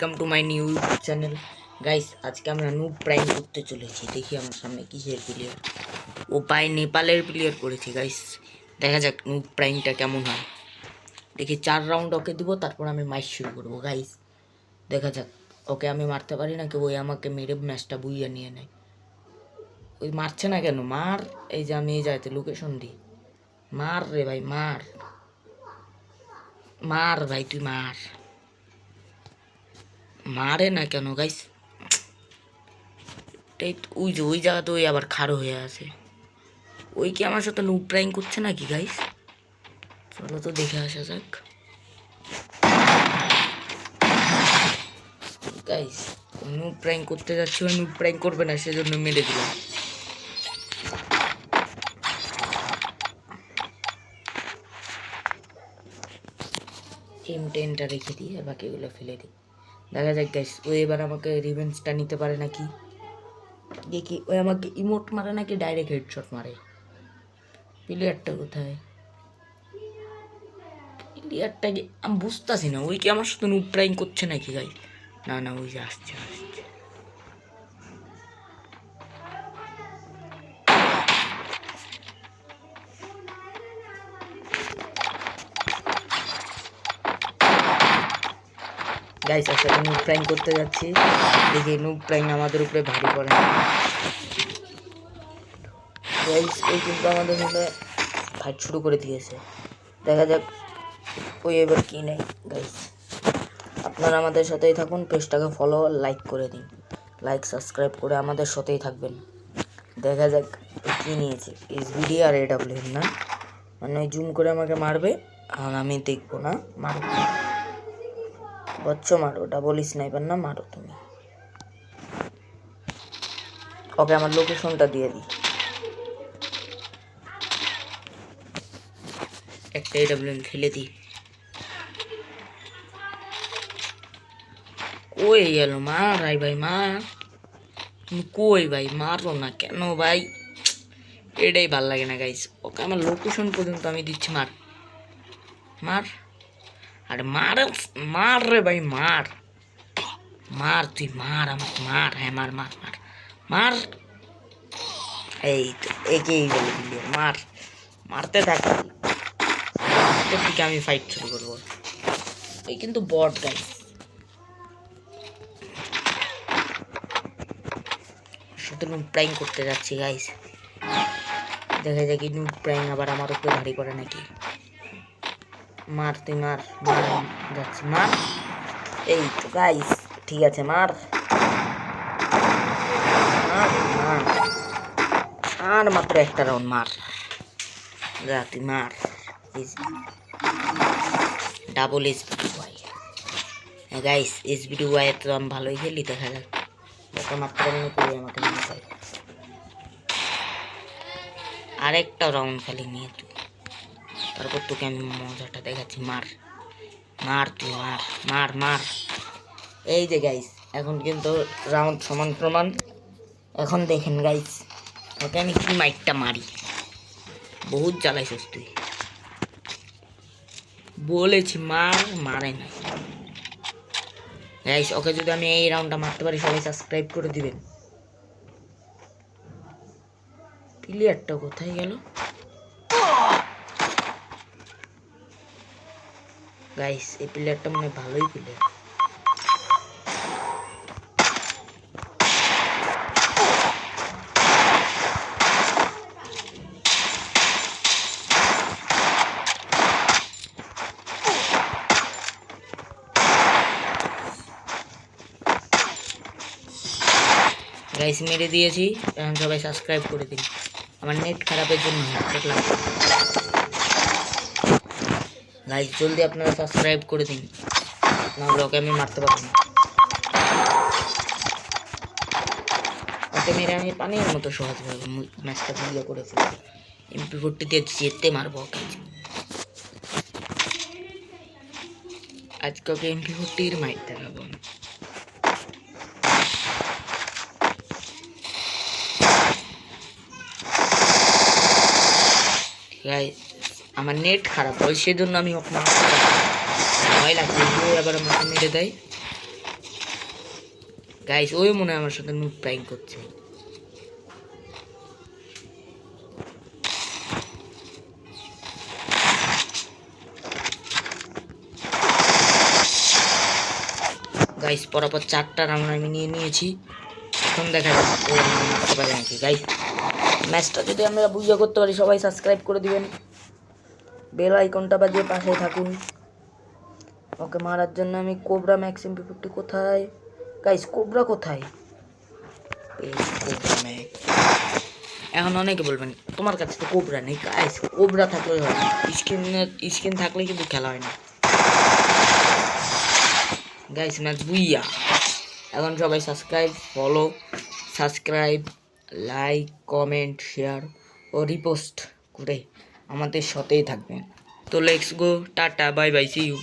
Welcome to my new channel guys. আজকে আমরা noob prime করতে চলেছি। দেখি আমার সামনে কিসের প্লেয়ার, ও পায় নেপালের প্লেয়ার করেছি গাইস। দেখা যাক নুব প্রাইমটা কেমন হয়। দেখি 4 রাউন্ড ওকে দিব, তারপর আমি ম্যাচ শুরু করবো গাইস। দেখা যাক ওকে আমি মারতে পারি নাকি ওই আমাকে মেরে ম্যাচটা বুইয়া নিয়ে নেয়। ওই মারছে না কেন? মার। এই যে আমি এই যাইতে লোকেশন দিই, মার রে ভাই, মার মার ভাই, তুই মার। মারে না কেন গাইস? ওই যে ওই জায়গাতে ওই আবার খাড়ো হয়ে আছে। ওই কি আমার সাথে নুব প্রাইং করছে নাকি গাইস? চলো তো দেখে আসা যাক গাইস। নুব প্রাইং করতে যাচ্ছি, ওই নুব প্রাইং করবে না, সেজন্য মেরে দিলাম। M10টা রেখে দিই আর বাকিগুলো ফেলে দিই। দেখা যাক গাইস, ও এবার আমাকে রিভেঞ্জটা নিতে পারে নাকি। দেখি ওই আমাকে ইমোট মারে নাকি ডাইরেক্ট হেডশট মারে। প্লেয়ারটা কোথায়? প্লেয়ারটাকে আমি বুঝতেছি না, ওই কি আমার সাথে নুব প্রাইং করছে নাকি গাইস? না না, ওই যে আসছে আসছে। গাইস আসলে নুব প্রাইং করতে যাচ্ছি, দেখি নুব প্রাইং আমাদের উপরে ভারী পড়ে না। গাইস ওই কিন্তু আমাদের মধ্যে ফাইট শুরু করে দিয়েছে। দেখা যাক ওই এবার কি নেই। গাইস আপনারা আমাদের সাথেই থাকুন, পেজটাকে ফলো লাইক করে দিন, লাইক সাবস্ক্রাইব করে আমাদের সাথেই থাকবেন। দেখা যাক কি নিয়েছে, SBD আর AWM না, মানে ওই জুম করে আমাকে মারবে আর আমি দেখবো না। মারো বচ্চ, মারো, ডাবল স্নাইপার না, মারো তুমি। ওকে আমার লোকেশনটা দিয়ে দিই। একটা AWM ফেলে দিই। কই গেল? মার ভাই, ভাই মার। তুমি কই ভাই? মারো না কেন ভাই? এটাই ভাল লাগে না গাইস। ওকে আমার লোকেশন পর্যন্ত আমি দিচ্ছি, মার মার। আরে মার, মার রে ভাই, মার মার, তুই মার, আমার মার। হ্যাঁ মার মার মার মার। এই তো একেই বলে দিলি, মার। মারতে থাকি, থেকে আমি ফাইট শুরু করবো। এই কিন্তু বট গাইস, শুধু নুব প্রাইং করতে যাচ্ছি গাইস। দেখা যায় কি নুব প্রাইং আবার আমার উপরে ভারী করে নাকি। মার তুই মার, মার যাচ্ছি, মার। এই তো গাইস, ঠিক আছে, মার মার মার। আর মাত্র একটা রাউন্ড, মার যা, তুই মার। Double SBDY। হ্যাঁ গাইস, SBDY তো আমি ভালোই খেলি। দেখা যাক ওকে মাত্র মনে করি আমাকে নিয়ে যায়। আরেকটা রাউন্ড খালি নিয়ে তুই, তারপর তোকে আমি মজাটা দেখাচ্ছি। মার মার, তুই মার মার মার। এই যে গাইস, এখন কিন্তু রাউন্ড সমান সমান। এখন দেখেন গাইস, ওকে আমি কি মাইকটা মারি। বহুত জ্বালাইছিস তুই, বলেছি মার, মারে নাই গাইস। ওকে যদি আমি এই রাউন্ডটা মারতে পারি, সবাই সাবস্ক্রাইব করে দিবেন। প্লেয়ারটা কোথায় গেল গাইস? এই প্লেয়ারটা মনে ভালোই প্লেয়ার। গাইস মেরে দিয়েছি, এখন সবাই সাবস্ক্রাইব করে দিন। আমার নেট খারাপের জন্য দেখলাম। গাইস জলদি আপনারা সাবস্ক্রাইব করে দিন, নাহলে ওকে আমি মারতে পারবো না। ওকে মেরে আমি পানির মতো সহজভাবে ম্যাচটা ভিডিও করে ফেলবো। MP40 দিয়ে যেতে মারবো ওকে। আজকে ওকে MP40 মাইর দেখাবো। গাইস আমার নেট খারাপ হয়, সেজন্য আমি ওকে ভয় লাগছে, এবার আমাকে মেরে দেয়। গাইস ওই মনে হয় আমার সাথে নুব প্র্যাঙ্ক করছে। গাইস পরাপর 4টা রাউন্ড আমি নিয়ে নিয়েছি। এখন দেখা যাক ও আমাকে মারতে পারে নাকি। গাইস ম্যাচটা যদি আমরা বুঝে করতে পারি সবাই সাবস্ক্রাইব করে দিবেন, বেল আইকনটা বাজিয়ে পাশে থাকুন। ওকে মারার জন্য আমি কোবরা ম্যাক্স MP40 কোথায় গাইস, কোবরা কোথায়? এই কোবরা ম্যাক্স। এখন অনেকে বলবেন তোমার কাছে তো কোবরা নেই। গাইস কোবরা থাকলে হয় না, স্কিন থাকলে কিন্তু খেলা হয় না। Guys match booyah. এখন সবাই সাবস্ক্রাইব, লাইক, কমেন্ট, শেয়ার ও রিপোস্ট করে আমাদের সাথেই থাকবেন। তো লেটস গো, টাটা, বাই বাই, সি ইউ।